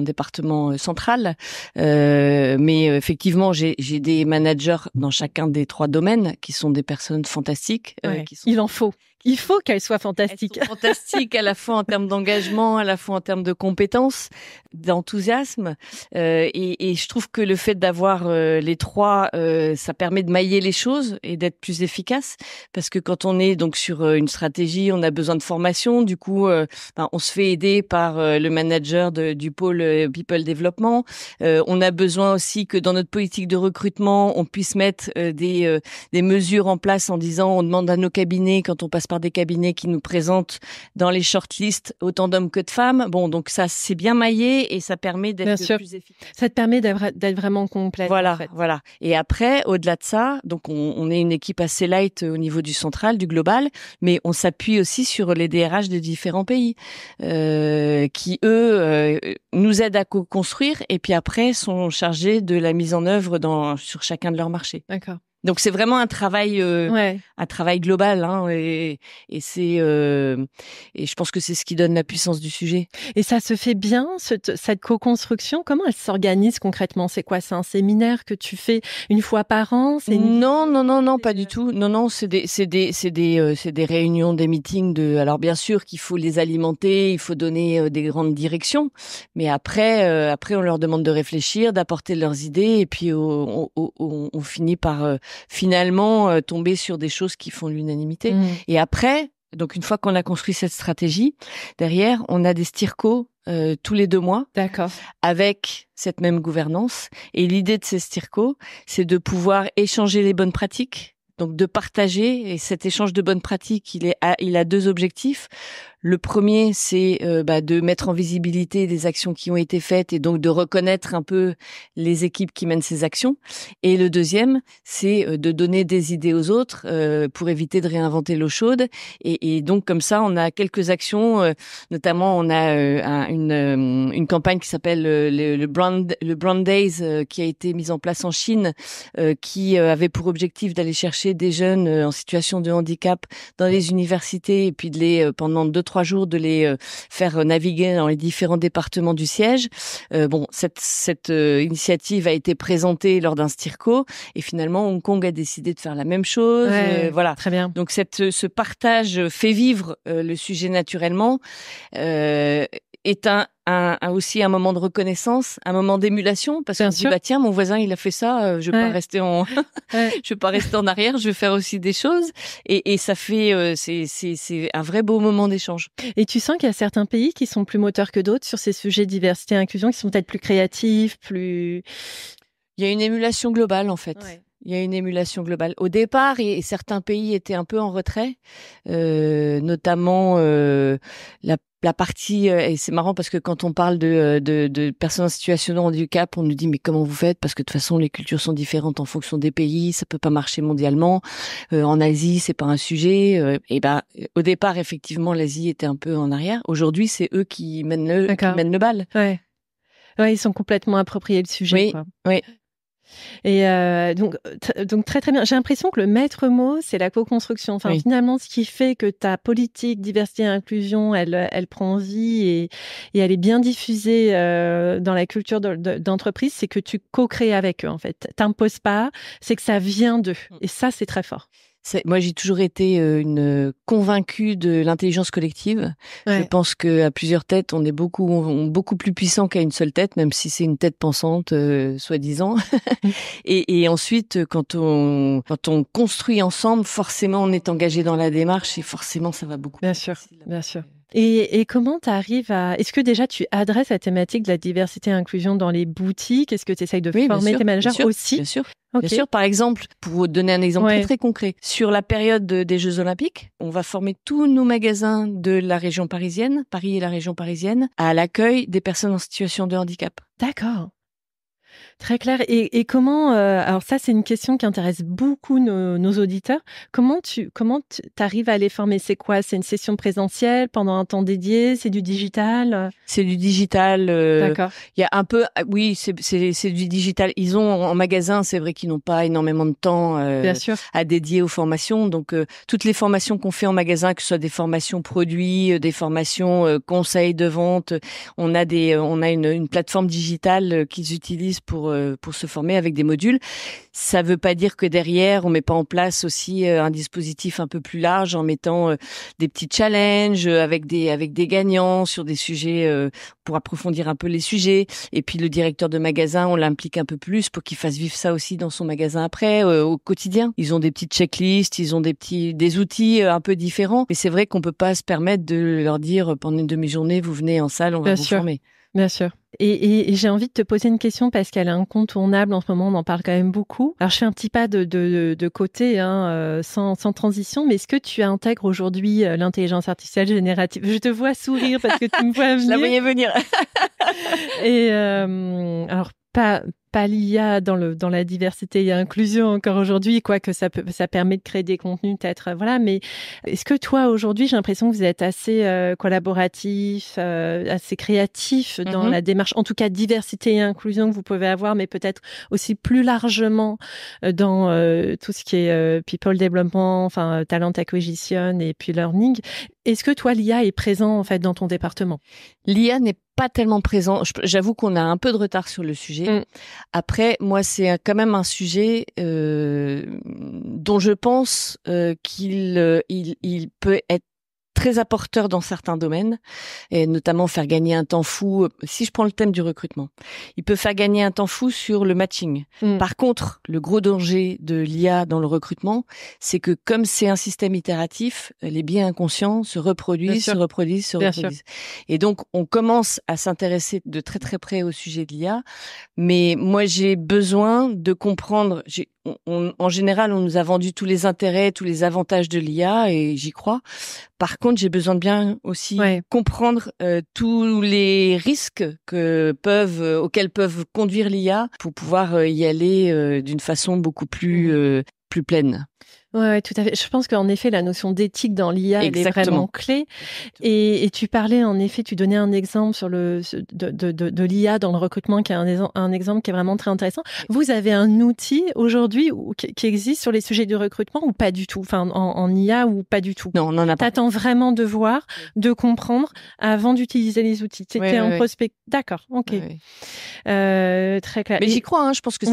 B: département central, mais effectivement, j'ai des managers dans chacun des 3 domaines qui sont des personnes fantastiques.
A: Il en faut. Il faut qu'elle soit
B: Elles
A: fantastique.
B: sont fantastiques à la fois en termes d'engagement, à la fois en termes de compétences, d'enthousiasme. Et je trouve que le fait d'avoir les trois, ça permet de mailler les choses et d'être plus efficace. Parce que quand on est donc sur une stratégie, on a besoin de formation. Du coup, on se fait aider par le manager du pôle People Development. On a besoin aussi que dans notre politique de recrutement, on puisse mettre des mesures en place en disant on demande à nos cabinets, quand on passe par des cabinets qui nous présentent dans les shortlists autant d'hommes que de femmes. Bon, donc ça, c'est bien maillé et ça permet d'être plus efficace.
A: Ça te permet d'être vraiment complète.
B: Voilà,
A: en fait.
B: voilà. Et après, au-delà de ça, donc on est une équipe assez light au niveau du central, du global, mais on s'appuie aussi sur les DRH de différents pays qui, eux, nous aident à co-construire et puis après sont chargés de la mise en œuvre sur chacun de leurs marchés.
A: D'accord.
B: Donc c'est vraiment un travail global, hein, et c'est et je pense que c'est ce qui donne la puissance du sujet.
A: Et ça se fait bien cette co-construction. Comment elle s'organise concrètement? C'est quoi? C'est un séminaire que tu fais une fois par an?
B: Non, pas du tout. Non, c'est des réunions, des meetings alors bien sûr qu'il faut les alimenter, il faut donner des grandes directions, mais après on leur demande de réfléchir, d'apporter leurs idées et puis on finit par finalement tomber sur des choses qui font l'unanimité. Et après, donc une fois qu'on a construit cette stratégie, derrière, on a des stirco tous les 2 mois.
A: D'accord.
B: Avec cette même gouvernance. Et l'idée de ces stirco, c'est de pouvoir échanger les bonnes pratiques, donc de partager. Et cet échange de bonnes pratiques, il a 2 objectifs. Le premier, c'est de mettre en visibilité des actions qui ont été faites et donc de reconnaître un peu les équipes qui mènent ces actions. Et le deuxième, c'est de donner des idées aux autres pour éviter de réinventer l'eau chaude. Et donc comme ça, on a quelques actions, notamment on a une campagne qui s'appelle le Brand Days qui a été mise en place en Chine, qui avait pour objectif d'aller chercher des jeunes en situation de handicap dans les universités et puis de les pendant 2-3 jours de les faire naviguer dans les différents départements du siège. Cette initiative a été présentée lors d'un stirco et finalement Hong Kong a décidé de faire la même chose. Voilà.
A: Très bien.
B: Donc ce partage fait vivre le sujet naturellement. Est aussi un moment de reconnaissance, un moment d'émulation, parce qu'on se dit tiens, mon voisin il a fait ça, je vais pas rester je vais pas rester en arrière, je vais faire aussi des choses, et ça fait c'est un vrai beau moment d'échange.
A: Et tu sens qu'il y a certains pays qui sont plus moteurs que d'autres sur ces sujets de diversité et inclusion, qui sont peut-être plus créatifs, plus...
B: Il y a une émulation globale en fait. Ouais. Il y a une émulation globale. Au départ, et certains pays étaient un peu en retrait, notamment la partie, et c'est marrant parce que quand on parle de personnes en situation de handicap, on nous dit mais comment vous faites? Parce que de toute façon les cultures sont différentes en fonction des pays, ça peut pas marcher mondialement. En Asie, c'est pas un sujet. Au départ, effectivement, l'Asie était un peu en arrière. Aujourd'hui, c'est eux qui mènent le bal.
A: Ouais, ils sont complètement appropriés le sujet.
B: Oui.
A: Et donc très très bien. J'ai l'impression que le maître mot, c'est la co-construction. Enfin, finalement, ce qui fait que ta politique diversité et inclusion, elle prend vie et elle est bien diffusée dans la culture d'entreprise, c'est que tu co-crées avec eux, en fait. T'imposes pas, c'est que ça vient d'eux. Et ça, c'est très fort.
B: Moi, j'ai toujours été une convaincue de l'intelligence collective. Ouais. Je pense qu'à plusieurs têtes, on est beaucoup plus puissant qu'à une seule tête, même si c'est une tête pensante, soi-disant. et ensuite, quand on construit ensemble, forcément, on est engagé dans la démarche et forcément, ça va beaucoup.
A: Bien sûr, bien sûr. Et comment tu arrives à... Est-ce que déjà tu adresses la thématique de la diversité et inclusion dans les boutiques? Est-ce que tu essayes de former tes managers aussi?
B: Bien sûr. Okay. Bien sûr, par exemple, pour vous donner un exemple très, très concret, sur la période des Jeux Olympiques, on va former tous nos magasins de la région parisienne, Paris et la région parisienne, à l'accueil des personnes en situation de handicap.
A: D'accord. Très clair. Et comment, alors ça, c'est une question qui intéresse beaucoup nos auditeurs. Comment tu arrives à les former? C'est quoi? C'est une session présentielle pendant un temps dédié? C'est du digital?
B: C'est du digital.
A: D'accord.
B: Il y a un peu, oui, c'est du digital. Ils ont en magasin, c'est vrai qu'ils n'ont pas énormément de temps
A: Bien sûr.
B: à dédier aux formations. Donc, toutes les formations qu'on fait en magasin, que ce soit des formations produits, des formations conseils de vente, on a une plateforme digitale qu'ils utilisent pour pour se former avec des modules. Ça veut pas dire que derrière on met pas en place aussi un dispositif un peu plus large en mettant des petits challenges avec des gagnants sur des sujets pour approfondir un peu les sujets. Et puis le directeur de magasin, on l'implique un peu plus pour qu'il fasse vivre ça aussi dans son magasin après au quotidien. Ils ont des petites checklists, ils ont des outils un peu différents. Mais c'est vrai qu'on peut pas se permettre de leur dire pendant une demi-journée vous venez en salle, on va vous former.
A: Bien sûr. Et j'ai envie de te poser une question parce qu'elle est incontournable en ce moment, on en parle quand même beaucoup. Alors je fais un petit pas de côté, sans transition, mais est-ce que tu intègres aujourd'hui l'intelligence artificielle générative? Je te vois sourire parce que tu me vois venir.
B: Je la voyais venir.
A: Et alors pas l'IA dans la diversité et l'inclusion encore aujourd'hui, quoique ça permet de créer des contenus peut-être, voilà. Mais est-ce que toi aujourd'hui, j'ai l'impression que vous êtes assez collaboratif, assez créatif dans la démarche, en tout cas diversité et inclusion que vous pouvez avoir, mais peut-être aussi plus largement dans tout ce qui est people development, enfin talent acquisition et puis learning. Est-ce que toi l'IA est présent en fait dans ton département?
B: L'IA n'est pas tellement présent. J'avoue qu'on a un peu de retard sur le sujet. Après, moi, c'est quand même un sujet dont je pense qu'il peut être très apporteur dans certains domaines, et notamment faire gagner un temps fou. Si je prends le thème du recrutement, il peut faire gagner un temps fou sur le matching. Par contre, le gros danger de l'IA dans le recrutement, c'est que comme c'est un système itératif, les biais inconscients se reproduisent. Et donc, on commence à s'intéresser de très très près au sujet de l'IA, mais moi, j'ai besoin de comprendre. En général, on nous a vendu tous les intérêts, tous les avantages de l'IA, et j'y crois. Par contre, j'ai besoin de bien aussi comprendre tous les risques auxquels peuvent conduire l'IA pour pouvoir y aller d'une façon beaucoup plus pleine.
A: Ouais, tout à fait. Je pense qu'en effet, la notion d'éthique dans l'IA, elle est vraiment clé. Et tu parlais, en effet, tu donnais un exemple sur de l'IA dans le recrutement, qui est un exemple qui est vraiment très intéressant. Vous avez un outil aujourd'hui qui existe sur les sujets de recrutement ou pas du tout? Enfin, en IA ou pas du tout?
B: Non, on n'en a pas.
A: T'attends vraiment de voir, de comprendre avant d'utiliser les outils. T'es un prospect. D'accord, ok. Très clair.
B: Mais j'y crois, hein. Je pense que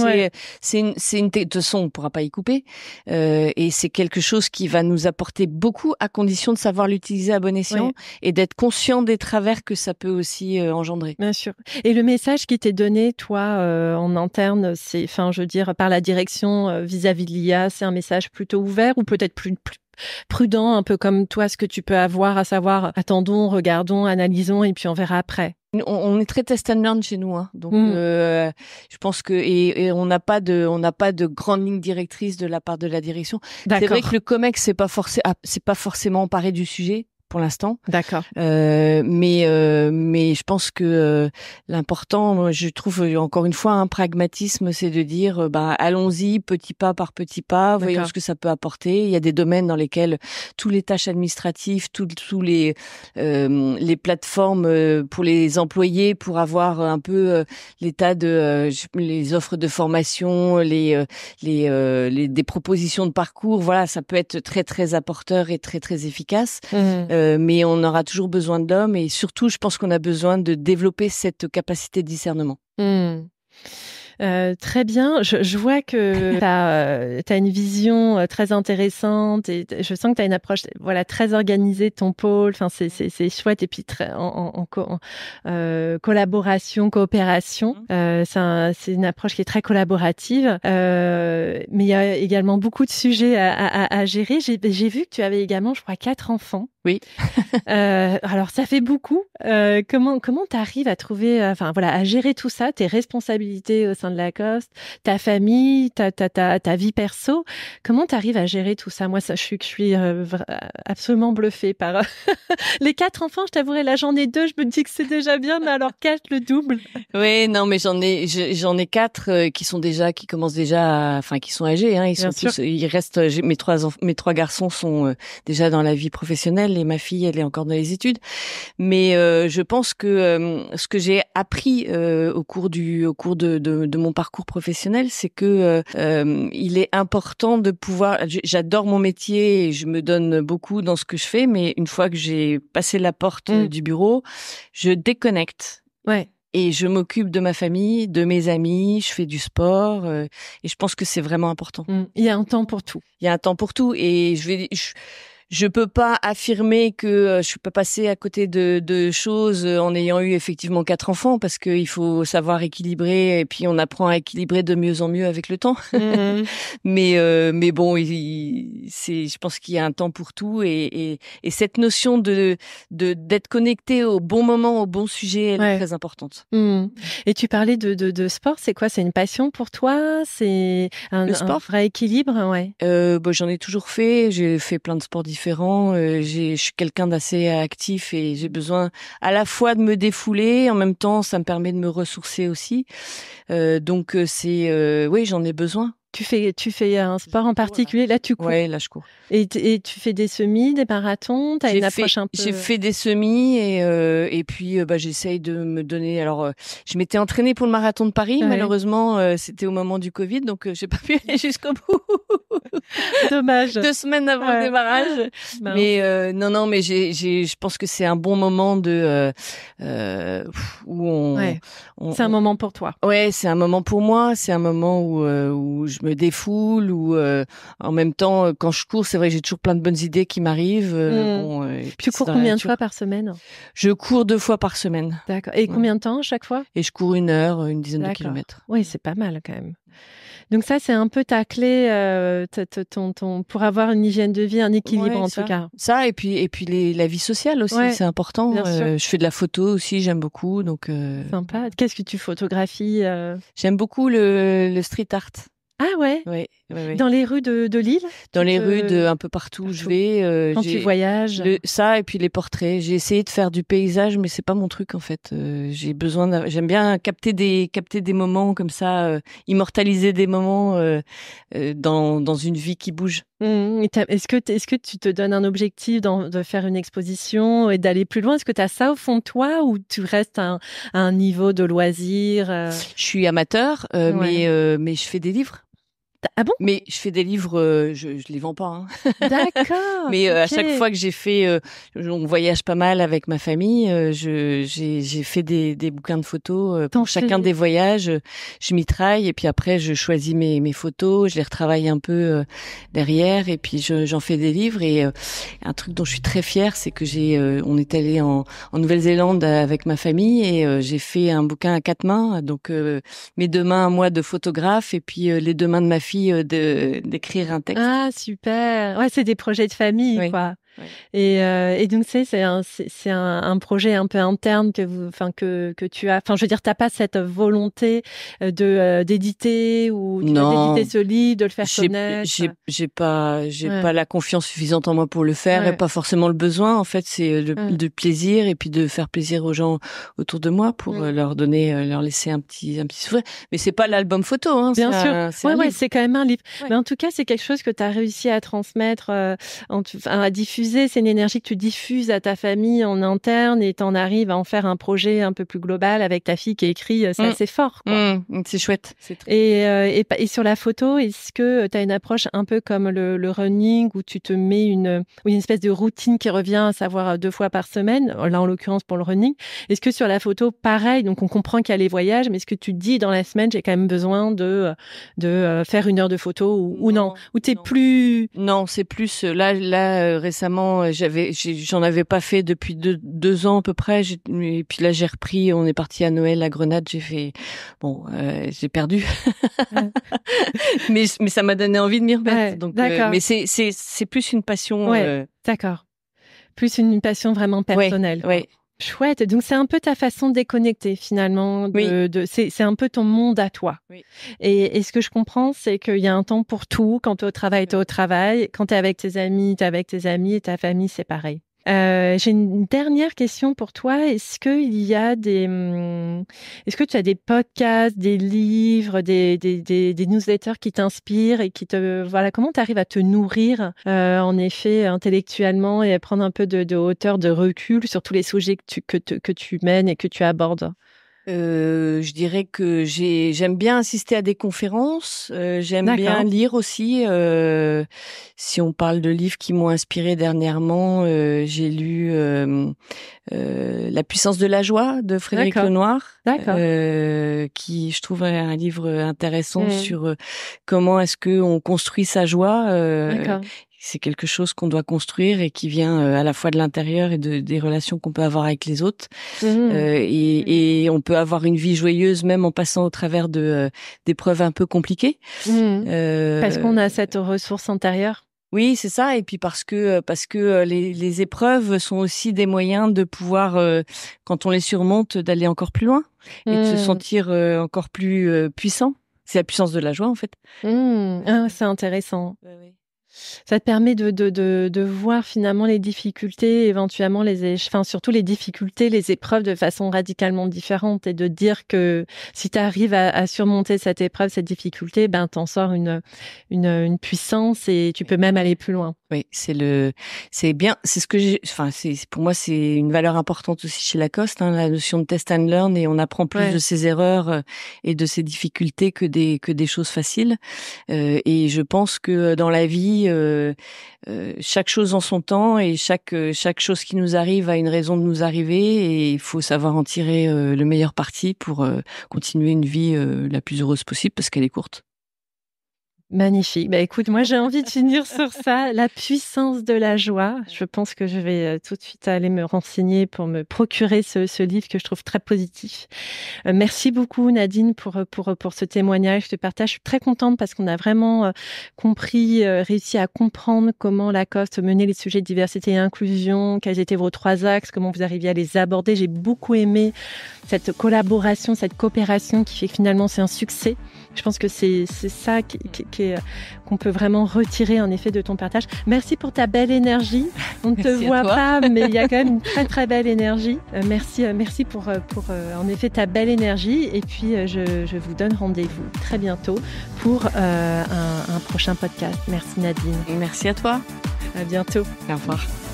B: c'est une de toute façon, on pourra pas y couper. Et c'est quelque chose qui va nous apporter beaucoup à condition de savoir l'utiliser à bon escient et d'être conscient des travers que ça peut aussi engendrer.
A: Bien sûr. Et le message qui t'est donné, toi, en interne, c'est, enfin, je veux dire, par la direction vis-à-vis de l'IA, c'est un message plutôt ouvert ou peut-être plus prudent, un peu comme toi, ce que tu peux avoir, à savoir, attendons, regardons, analysons et puis on verra après?
B: On est très test and learn chez nous, hein. Donc je pense que et on n'a pas de grande ligne directrice de la part de la direction. C'est vrai que le Comex c'est pas forcément emparé du sujet pour l'instant.
A: D'accord.
B: Mais je pense que l'important, moi, je trouve encore une fois un pragmatisme, c'est de dire allons-y petit pas par petit pas, voyons ce que ça peut apporter. Il y a des domaines dans lesquels tous les tâches administratives, tous les plateformes pour les employés, pour avoir un peu l'état de les offres de formation, des propositions de parcours, voilà, ça peut être très très apporteur et très très efficace. Mais on aura toujours besoin d'hommes et surtout, je pense qu'on a besoin de développer cette capacité de discernement.
A: Très bien. Je vois que t'as une vision très intéressante et je sens que t'as une approche très organisée de ton pôle. Enfin, c'est chouette et puis très en collaboration, coopération. C'est une approche qui est très collaborative. Mais il y a également beaucoup de sujets à gérer. J'ai vu que tu avais également, je crois, 4 enfants.
B: Oui.
A: Alors ça fait beaucoup. Comment t'arrives à trouver, à gérer tout ça, tes responsabilités au sein de Lacoste, ta famille, ta vie perso. Comment t'arrives à gérer tout ça? Moi, je suis absolument bluffée par les 4 enfants. Je t'avouerai, là j'en ai 2. Je me dis que c'est déjà bien, mais alors 4, le double.
B: Oui, non, mais j'en ai 4 qui commencent déjà, qui sont âgés. Hein, ils restent. Mes 3 garçons sont déjà dans la vie professionnelle. Et ma fille, elle est encore dans les études. Mais je pense que ce que j'ai appris au cours de mon parcours professionnel, c'est que il est important de pouvoir. J'adore mon métier et je me donne beaucoup dans ce que je fais. Mais une fois que j'ai passé la porte du bureau, je déconnecte.
A: Ouais.
B: et je m'occupe de ma famille, de mes amis, je fais du sport et je pense que c'est vraiment important.
A: Il y a un temps pour tout.
B: Il y a un temps pour tout et je peux pas affirmer que je peux passer à côté de choses en ayant eu effectivement 4 enfants parce qu'il faut savoir équilibrer et puis on apprend à équilibrer de mieux en mieux avec le temps. Mais bon, je pense qu'il y a un temps pour tout et cette notion d'être connecté au bon moment, au bon sujet, elle est très importante.
A: Et tu parlais de sport, c'est quoi? C'est une passion pour toi? C'est un vrai équilibre, ouais.
B: J'en ai toujours fait. J'ai fait plein de sports différents. Je suis quelqu'un d'assez actif et j'ai besoin à la fois de me défouler, en même temps, ça me permet de me ressourcer aussi. Donc oui, j'en ai besoin.
A: Tu fais un sport en particulier? Là, tu cours.
B: Ouais, là, je cours.
A: Et tu fais des semis, des marathons? T'as une approche un peu...
B: J'ai fait des semis et puis j'essaye de me donner. Alors, je m'étais entraînée pour le marathon de Paris. Ouais. Malheureusement, c'était au moment du Covid, donc j'ai pas pu aller jusqu'au bout.
A: Dommage.
B: 2 semaines avant le démarrage. Mais non, mais je pense que c'est un bon moment où
A: c'est un moment pour toi.
B: Ouais, c'est un moment pour moi. C'est un moment où je me défoule, où en même temps, quand je cours, c'est vrai que j'ai toujours plein de bonnes idées qui m'arrivent.
A: Tu cours combien de fois par semaine?
B: Je cours 2 fois par semaine.
A: D'accord. Et combien de temps chaque fois?
B: Et je cours 1 heure, une dizaine de kilomètres.
A: Oui, c'est pas mal quand même. Donc ça, c'est un peu ta clé pour avoir une hygiène de vie, un équilibre en tout cas.
B: Ça et puis la vie sociale aussi, c'est important. Je fais de la photo aussi, j'aime beaucoup. Donc
A: sympa. Qu'est-ce que tu photographies?
B: J'aime beaucoup le street art.
A: Ah ouais?
B: Oui.
A: Dans les rues de Lille?
B: Dans les rues un peu partout où je vais.
A: Quand tu voyages?
B: Ça et puis les portraits. J'ai essayé de faire du paysage, mais c'est pas mon truc en fait. J'aime bien capter des moments comme ça, immortaliser des moments dans une vie qui bouge.
A: Est-ce que tu te donnes un objectif de faire une exposition et d'aller plus loin? Est-ce que tu as ça au fond de toi ou tu restes à un niveau de loisir?
B: Je suis amateur, mais je fais des livres.
A: Ah bon?
B: Mais je fais des livres, je les vends pas. Hein.
A: D'accord.
B: Mais à chaque fois que j'ai fait, on voyage pas mal avec ma famille. J'ai fait des bouquins de photos pour chacun des voyages. Je mitraille et puis après je choisis mes photos, je les retravaille un peu derrière et puis j'en fais des livres. Et un truc dont je suis très fière, c'est que on est allé en Nouvelle-Zélande avec ma famille et j'ai fait un bouquin à 4 mains. Donc mes 2 mains à moi de photographe et puis les 2 mains de ma fille d'écrire un texte.
A: Ah super. Ouais, c'est des projets de famille quoi. Ouais. Et donc c'est un projet un peu interne que tu as. Enfin, je veux dire, t'as pas cette volonté d'éditer ou d'éditer ce livre, de le faire connaître.
B: J'ai pas la confiance suffisante en moi pour le faire et pas forcément le besoin. En fait, c'est de plaisir et puis de faire plaisir aux gens autour de moi pour leur laisser un petit souvenir. Mais c'est pas l'album photo, hein.
A: Bien sûr. Ouais, c'est quand même un livre. Ouais. Mais en tout cas, c'est quelque chose que tu as réussi à transmettre, à diffuser. C'est une énergie que tu diffuses à ta famille en interne et t'en arrives à en faire un projet un peu plus global avec ta fille qui écrit. C'est assez fort, quoi.
B: C'est chouette.
A: Et sur la photo, est-ce que tu as une approche un peu comme le running où tu te mets une espèce de routine qui revient, à savoir 2 fois par semaine, là en l'occurrence pour le running. Est-ce que sur la photo, pareil, donc on comprend qu'il y a les voyages, mais est-ce que tu te dis dans la semaine, j'ai quand même besoin de faire 1 heure de photo ou non? Ou t'es plus...
B: Non, c'est plus... Là récemment, j'en avais pas fait depuis 2 ans à peu près. Et puis là, j'ai repris. On est parti à Noël à Grenade. J'ai fait... j'ai perdu. mais ça m'a donné envie de m'y remettre.
A: Ouais,
B: donc,
A: d'accord.
B: Mais c'est plus une passion.
A: D'accord. Plus une passion vraiment personnelle.
B: Ouais.
A: Chouette. Donc, c'est un peu ta façon de déconnecter, finalement. C'est un peu ton monde à toi.
B: Oui.
A: Et ce que je comprends, c'est qu'il y a un temps pour tout. Quand tu es au travail, tu es au travail. Quand tu es avec tes amis, tu es avec tes amis. Et ta famille, c'est pareil. J'ai une dernière question pour toi. Est-ce que tu as des podcasts, des livres, des newsletters qui t'inspirent et comment tu arrives à te nourrir, en effet, intellectuellement et à prendre un peu de hauteur, de recul sur tous les sujets que tu mènes et que tu abordes?
B: Je dirais que j'aime bien assister à des conférences, j'aime bien lire aussi. Si on parle de livres qui m'ont inspiré dernièrement, j'ai lu La puissance de la joie de Frédéric Lenoir, qui je trouve un livre intéressant sur comment est-ce que on construit sa joie. C'est quelque chose qu'on doit construire et qui vient à la fois de l'intérieur et des relations qu'on peut avoir avec les autres. Et on peut avoir une vie joyeuse même en passant au travers d'épreuves un peu compliquées.
A: Parce qu'on a cette ressource intérieure.
B: Oui, c'est ça. Et puis parce que les épreuves sont aussi des moyens de pouvoir, quand on les surmonte, d'aller encore plus loin et de se sentir encore plus puissant. C'est la puissance de la joie, en fait.
A: C'est intéressant. Oui. Ça te permet de voir finalement les difficultés, éventuellement surtout les difficultés, les épreuves de façon radicalement différente, et de dire que si tu arrives à surmonter cette épreuve, cette difficulté, t'en sors une puissance et tu peux même aller plus loin.
B: Oui, c'est bien, c'est ce que pour moi, c'est une valeur importante aussi chez Lacoste, la notion de test and learn, et on apprend plus de ses erreurs et de ses difficultés que des choses faciles. Et je pense que dans la vie, chaque chose en son temps, et chaque chose qui nous arrive a une raison de nous arriver, et il faut savoir en tirer le meilleur parti pour continuer une vie la plus heureuse possible, parce qu'elle est courte.
A: Magnifique. Écoute, moi, j'ai envie de finir sur ça. La puissance de la joie. Je pense que je vais tout de suite aller me renseigner pour me procurer ce livre que je trouve très positif. Merci beaucoup, Nadine, pour ce témoignage, ce partage. Je suis très contente parce qu'on a vraiment réussi à comprendre comment Lacoste menait les sujets de diversité et inclusion, quels étaient vos 3 axes, comment vous arriviez à les aborder. J'ai beaucoup aimé cette collaboration, cette coopération qui fait que finalement, c'est un succès. Je pense que c'est ça qu'on peut vraiment retirer en effet de ton partage. Merci pour ta belle énergie. On ne te voit pas, mais il y a quand même une très très belle énergie. Merci pour en effet ta belle énergie. Et puis je vous donne rendez-vous très bientôt pour un prochain podcast. Merci Nadine.
B: Merci à toi.
A: À bientôt.
B: Au revoir.